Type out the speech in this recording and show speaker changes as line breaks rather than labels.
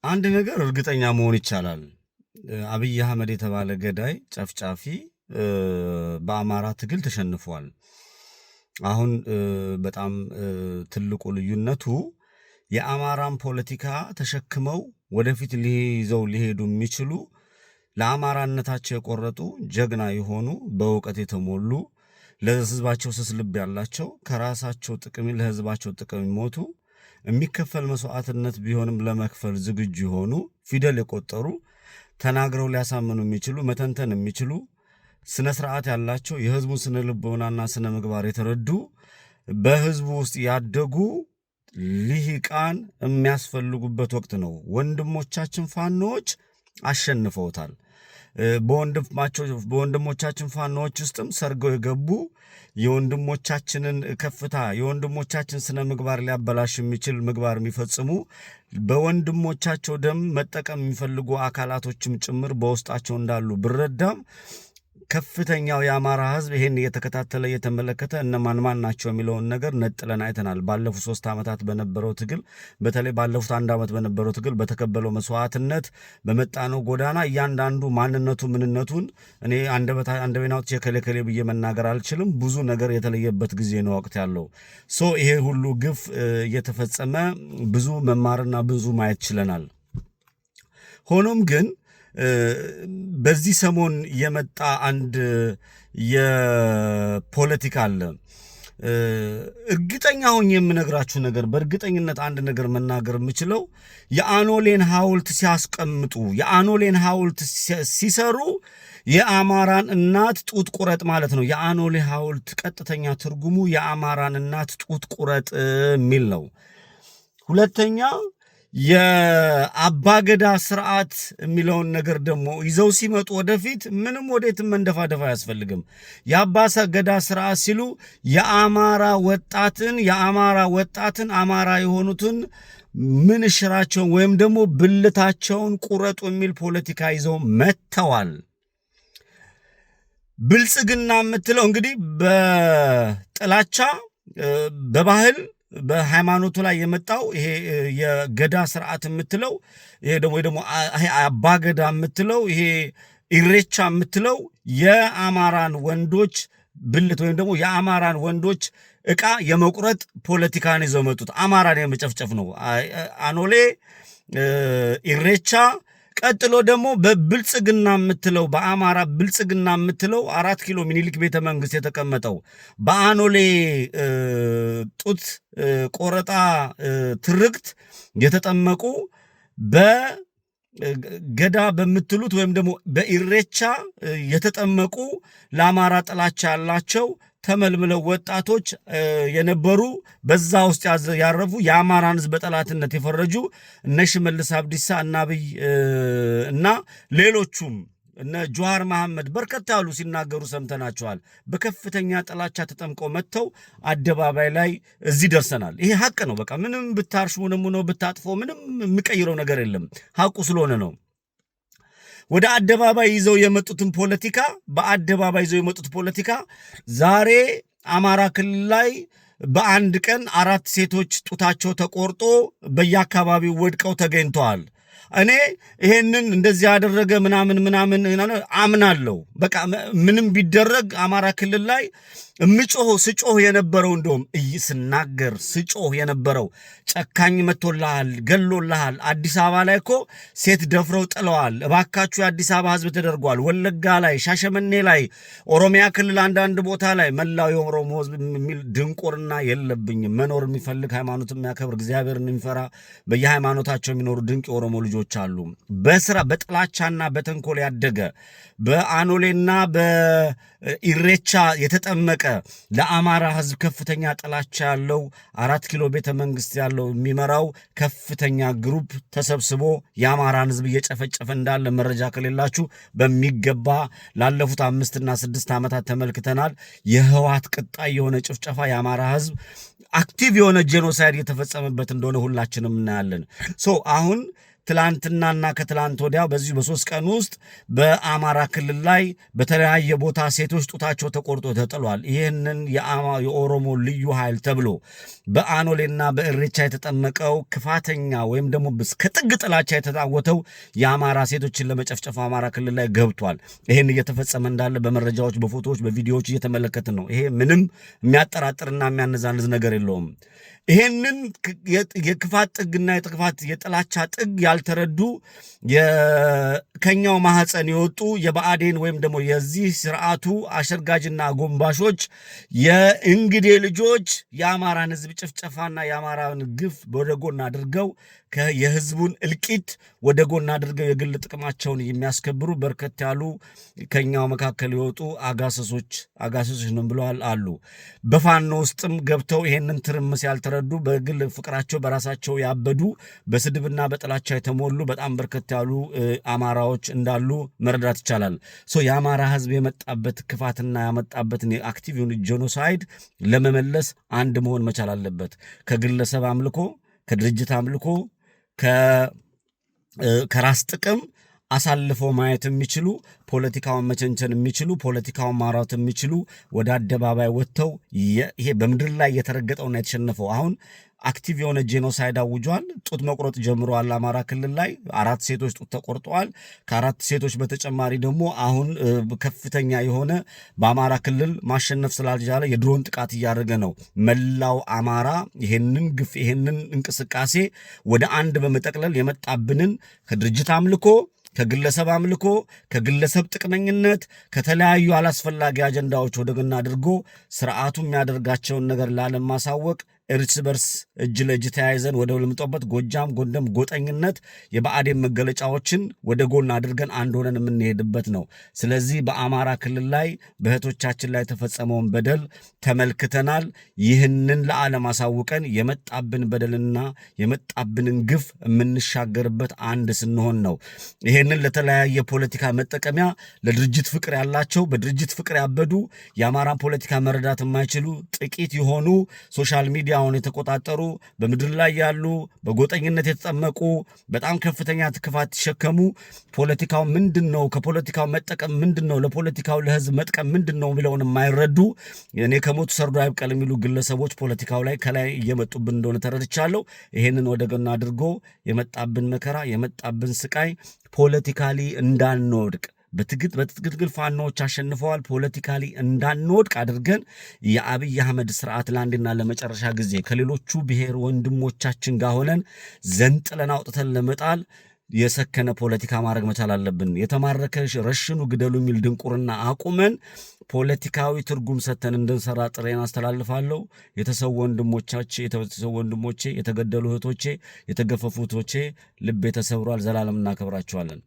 አንድ ነገር እርግጠኛ መሆን ይቻላል። አብይ አህመድ የተባለ ገዳይ ጨፍጫፊ በአማራ ትግል ተሸንፏል። አሁን በጣም ትልቁ ልዩነቱ የአማራን ፖለቲካ ተሸክመው ወደፊት ሊይዘው ሊሄዱ የሚችሉ ለአማራነታቸው የቆረጡ ጀግና የሆኑ በእውቀት የተሞሉ ለህዝባቸው ስስ ልብ ያላቸው ከራሳቸው ጥቅም ለህዝባቸው ጥቅም ይሞቱ የሚከፈል መስዋዕትነት ቢሆንም ለመክፈል ዝግጁ የሆኑ ፊደል የቆጠሩ ተናግረው ሊያሳምኑ የሚችሉ መተንተን የሚችሉ ስነ ስርዓት ያላቸው የህዝቡን ስነ ልቦናና ስነ ምግባር የተረዱ በህዝቡ ውስጥ ያደጉ ልሂቃን የሚያስፈልጉበት ወቅት ነው። ወንድሞቻችን ፋኖች አሸንፈውታል። በወንድሞቻችን ፋኖች ውስጥም ሰርገው የገቡ የወንድሞቻችንን ከፍታ የወንድሞቻችን ስነ ምግባር ሊያበላሽ የሚችል ምግባር የሚፈጽሙ በወንድሞቻቸው ደም መጠቀም የሚፈልጉ አካላቶችም ጭምር በውስጣቸው እንዳሉ ብረዳም ከፍተኛው የአማራ ህዝብ ይሄን እየተከታተለ እየተመለከተ እነማን ማን ናቸው የሚለውን ነገር ነጥለን አይተናል። ባለፉት 3 ዓመታት በነበረው ትግል በተለይ ባለፉት 1 ዓመት በነበረው ትግል በተከበለው መስዋዕትነት በመጣነው ጎዳና እያንዳንዱ ማንነቱ ምንነቱን እኔ አንደበታው ከለከለ ብዬ መናገር አልችልም። ብዙ ነገር የተለየበት ጊዜ ነው ወቅት ያለው ይሄ ሁሉ ግፍ እየተፈጸመ ብዙ መማርና ብዙ ማየት ችለናል። ሆኖም ግን በዚህ ሰሞን የመጣ አንድ የፖለቲካ አለ። እርግጠኛ ሆኜ የምነግራችሁ ነገር በእርግጠኝነት አንድ ነገር መናገር የምችለው የአኖሌን ሐውልት ሲያስቀምጡ የአኖሌን ሐውልት ሲሰሩ የአማራን እናት ጡት ቁረጥ ማለት ነው። የአኖሌ ሐውልት ቀጥተኛ ትርጉሙ የአማራን እናት ጡት ቁረጥ የሚል ነው። ሁለተኛ የአባገዳ ስርዓት የሚለውን ነገር ደግሞ ይዘው ሲመጡ ወደፊት ምንም ወዴትም መንደፋደፋ አያስፈልግም። የአባገዳ ስርዓት ሲሉ የአማራ ወጣትን አማራ የሆኑትን ምንሽራቸውን ወይም ደግሞ ብልታቸውን ቁረጡ የሚል ፖለቲካ ይዘው መጥተዋል። ብልጽግና የምትለው እንግዲህ በጥላቻ በባህል በሃይማኖቱ ላይ የመጣው ይሄ የገዳ ስርዓት የምትለው ይሄ ደግሞ አባገዳ የምትለው ይሄ ኢሬቻ የምትለው የአማራን ወንዶች ብልት ወይም ደግሞ የአማራን ወንዶች ዕቃ የመቁረጥ ፖለቲካን ይዘው መጡት። አማራን የመጨፍጨፍ ነው። አኖሌ ኢሬቻ ቀጥሎ ደግሞ በብልጽግና የምትለው በአማራ ብልጽግና የምትለው 4 ኪሎ ሚኒሊክ ቤተ መንግስት የተቀመጠው በአኖሌ ጡት ቆረጣ ትርክት የተጠመቁ በገዳ በምትሉት ወይም ደግሞ በኢሬቻ የተጠመቁ ለአማራ ጥላቻ ያላቸው ተመልምለው ወጣቶች የነበሩ በዛ ውስጥ ያረፉ የአማራን ህዝብ በጠላትነት የፈረጁ እነ ሽመልስ አብዲሳ እና አብይ እና ሌሎቹም እነ ጆሃር መሐመድ በርከት ያሉ ሲናገሩ ሰምተናቸዋል። በከፍተኛ ጥላቻ ተጠምቀው መጥተው አደባባይ ላይ እዚህ ደርሰናል። ይሄ ሀቅ ነው። በቃ ምንም ብታርሽ ምንም ነው ብታጥፎ ምንም የሚቀይረው ነገር የለም። ሀቁ ስለሆነ ነው። ወደ አደባባይ ይዘው የመጡትን ፖለቲካ በአደባባይ ይዘው የመጡት ፖለቲካ ዛሬ አማራ ክልል ላይ በአንድ ቀን 4 ሴቶች ጡታቸው ተቆርጦ በየአካባቢው ወድቀው ተገኝተዋል። እኔ ይሄንን እንደዚህ ያደረገ ምናምን አምናለሁ። በቃ ምንም ቢደረግ አማራ ክልል ላይ ስጮህ የነበረው እንደውም ስናገር ስጮህ የነበረው ጨካኝ መቶልሃል፣ ገሎልሃል። አዲስ አበባ ላይ እኮ ሴት ደፍረው ጥለዋል። እባካችሁ የአዲስ አበባ ህዝብ ተደርጓል። ወለጋ ላይ፣ ሻሸመኔ ላይ፣ ኦሮሚያ ክልል አንዳንድ ቦታ ላይ መላው የኦሮሞ ህዝብ የሚል ድንቁርና የለብኝም። መኖር የሚፈልግ ሃይማኖት የሚያከብር እግዚአብሔርን የሚፈራ በየሃይማኖታቸው የሚኖሩ ድንቅ የኦሮሞ ልጆች አሉ። በስራ በጥላቻና በተንኮል ያደገ በአኖሌና በኢሬቻ የተጠመቀ ለአማራ ህዝብ ከፍተኛ ጥላቻ ያለው 4 ኪሎ ቤተ መንግስት ያለው የሚመራው ከፍተኛ ግሩፕ ተሰብስቦ የአማራን ህዝብ እየጨፈጨፈ እንዳለ መረጃ ከሌላችሁ በሚገባ ላለፉት 5 እና 6 ዓመታት ተመልክተናል። የህወሓት ቅጣይ የሆነ ጭፍጨፋ የአማራ ህዝብ አክቲቭ የሆነ ጄኖሳይድ የተፈጸመበት እንደሆነ ሁላችንም እናያለን። አሁን ትላንትናና ከትላንት ወዲያ በዚህ በ3 ቀን ውስጥ በአማራ ክልል ላይ በተለያየ ቦታ ሴቶች ጡታቸው ተቆርጦ ተጥሏል። ይህንን የኦሮሞ ልዩ ኃይል ተብሎ በአኖሌና በእሬቻ የተጠመቀው ክፋተኛ ወይም ደግሞ ከጥግ ጥላቻ የተጣወተው የአማራ ሴቶችን ለመጨፍጨፍ አማራ ክልል ላይ ገብቷል። ይህን እየተፈጸመ እንዳለ በመረጃዎች፣ በፎቶዎች፣ በቪዲዮዎች እየተመለከትን ነው። ይሄ ምንም የሚያጠራጥርና የሚያነዛንዝ ነገር የለውም። ይሄንን የክፋት ጥግና የጥላቻ ጥግ ያልተረዱ ከኛው ማህፀን የወጡ የብአዴን ወይም ደግሞ የዚህ ስርዓቱ አሸርጋጅና ጎንባሾች የእንግዴ ልጆች የአማራን ህዝብ ጭፍጨፋና የአማራን ግፍ ወደ ጎን አድርገው የህዝቡን እልቂት ወደ ጎን አድርገው የግል ጥቅማቸውን የሚያስከብሩ በርከት ያሉ ከኛው መካከል የወጡ አጋሰሶች ነው ብለዋል አሉ። በፋኖ ውስጥም ገብተው ይሄንን ትርምስ ያልተረዱ በግል ፍቅራቸው በራሳቸው ያበዱ በስድብና በጥላቻ የተሞሉ በጣም በርከት ያሉ አማራዎች እንዳሉ መረዳት ይቻላል። የአማራ ህዝብ የመጣበት ክፋትና ያመጣበትን አክቲቭ ጄኖሳይድ ለመመለስ አንድ መሆን መቻል አለበት። ከግለሰብ አምልኮ፣ ከድርጅት አምልኮ፣ ከራስ ጥቅም አሳልፈው ማየት የሚችሉ ፖለቲካውን መቸንቸን የሚችሉ ፖለቲካውን ማራት የሚችሉ ወደ አደባባይ ወጥተው ይሄ በምድር ላይ የተረገጠውና የተሸነፈው አሁን አክቲቭ የሆነ ጄኖሳይድ አውጇል። ጡት መቁረጥ ጀምሯል። አማራ ክልል ላይ 4 ሴቶች ጡት ተቆርጠዋል። ከ4 ሴቶች በተጨማሪ ደግሞ አሁን ከፍተኛ የሆነ በአማራ ክልል ማሸነፍ ስላልቻለ የድሮን ጥቃት እያደረገ ነው። መላው አማራ ይሄንን ግፍ ይሄንን እንቅስቃሴ ወደ አንድ በመጠቅለል የመጣብንን ከድርጅት አምልኮ፣ ከግለሰብ አምልኮ፣ ከግለሰብ ጥቅመኝነት፣ ከተለያዩ አላስፈላጊ አጀንዳዎች ወደ ጎን አድርጎ ስርዓቱ የሚያደርጋቸውን ነገር ለዓለም ማሳወቅ እርስ በርስ እጅ ለእጅ ተያይዘን ወደ ልምጦበት ጎጃም ጎንደም ጎጠኝነት የብአዴን መገለጫዎችን ወደ ጎን አድርገን አንድ ሆነን የምንሄድበት ነው። ስለዚህ በአማራ ክልል ላይ በእህቶቻችን ላይ ተፈጸመውን በደል ተመልክተናል። ይህንን ለዓለም አሳውቀን የመጣብን በደልና የመጣብንን ግፍ የምንሻገርበት አንድ ስንሆን ነው። ይህንን ለተለያየ ፖለቲካ መጠቀሚያ ለድርጅት ፍቅር ያላቸው በድርጅት ፍቅር ያበዱ የአማራን ፖለቲካ መረዳት የማይችሉ ጥቂት የሆኑ ሶሻል ሚዲያ አሁን የተቆጣጠሩ በምድር ላይ ያሉ በጎጠኝነት የተጠመቁ በጣም ከፍተኛ ክፋት ተሸከሙ። ፖለቲካው ምንድነው? ከፖለቲካው መጠቀም ምንድነው? ለፖለቲካው ለህዝብ መጥቀም ምንድነው ብለውን የማይረዱ እኔ ከሞቱ ሰርዶ አይብቀል የሚሉ ግለሰቦች ፖለቲካው ላይ ከላይ እየመጡብን እንደሆነ ተረድቻለሁ። ይሄንን ወደ ጎን አድርጎ የመጣብን መከራ የመጣብን ስቃይ ፖለቲካሊ እንዳንወድቅ በትግል ፋኖዎች አሸንፈዋል። ፖለቲካሊ እንዳንወድቅ አድርገን የአብይ አህመድ ስርዓት ለአንድና ለመጨረሻ ጊዜ ከሌሎቹ ብሔር ወንድሞቻችን ጋር ሆነን ዘንጥለን አውጥተን ለመጣል የሰከነ ፖለቲካ ማድረግ መቻል አለብን። የተማረከ ረሽኑ ግደሉ የሚል ድንቁርና አቁመን ፖለቲካዊ ትርጉም ሰተን እንድንሰራ ጥሬን አስተላልፋለሁ። የተሰው ወንድሞቼ፣ የተገደሉ እህቶቼ፣ የተገፈፉ እህቶቼ ልቤ ተሰብሯል። ዘላለም እናከብራቸዋለን።